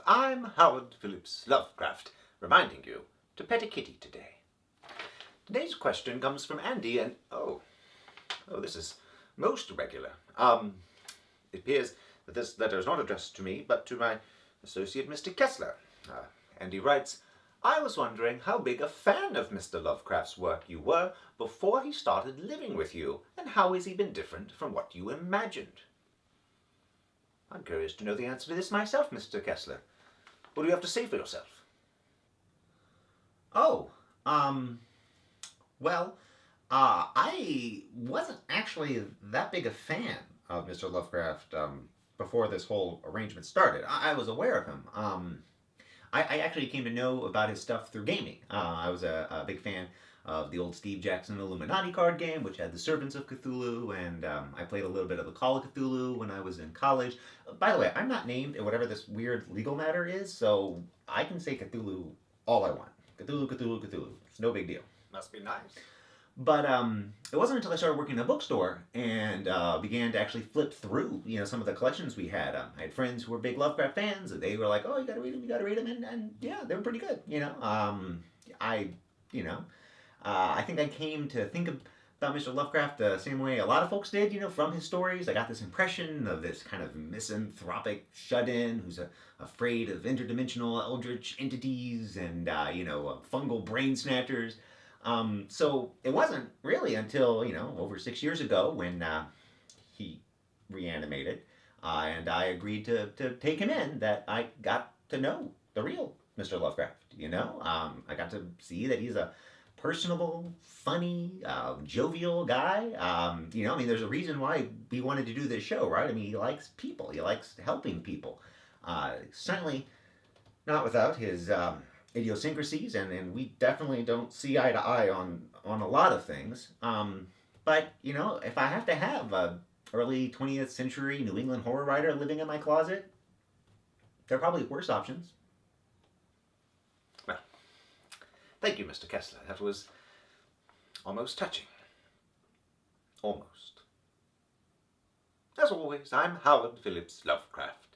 I'm Howard Phillips Lovecraft, reminding you to pet a kitty today. Today's question comes from Andy, and this is most irregular. It appears that this letter is not addressed to me, but to my associate, Mr. Kessler. Andy writes, I was wondering how big a fan of Mr. Lovecraft's work you were before he started living with you, and how has he been different from what you imagined? I'm curious to know the answer to this myself, Mr. Kessler. What do you have to say for yourself? I wasn't actually that big a fan of Mr. Lovecraft before this whole arrangement started. I was aware of him. I actually came to know about his stuff through gaming. I was a big fan of the old Steve Jackson Illuminati card game, which had the Servants of Cthulhu, and I played a little bit of the Call of Cthulhu when I was in college. By the way, I'm not named in whatever this weird legal matter is, so I can say Cthulhu all I want. Cthulhu, Cthulhu, Cthulhu. It's no big deal. Must be nice. But it wasn't until I started working in a bookstore and began to actually flip through, some of the collections we had. I had friends who were big Lovecraft fans, and they were like, "Oh, you got to read them, you got to read them," and yeah, they were pretty good. I think I came to think about Mr. Lovecraft the same way a lot of folks did. From his stories, I got this impression of this kind of misanthropic shut-in who's afraid of interdimensional eldritch entities and fungal brain snatchers. So it wasn't really until, over 6 years ago when he reanimated and I agreed to take him in that I got to know the real Mr. Lovecraft, I got to see that he's a personable, funny, jovial guy. There's a reason why we wanted to do this show, right? he likes people. He likes helping people. Certainly not without his idiosyncrasies, and we definitely don't see eye to eye on a lot of things. But if I have to have a early 20th century New England horror writer living in my closet, there are probably worse options. Well, thank you, Mr. Kessler. That was almost touching. Almost. As always, I'm Howard Phillips Lovecraft.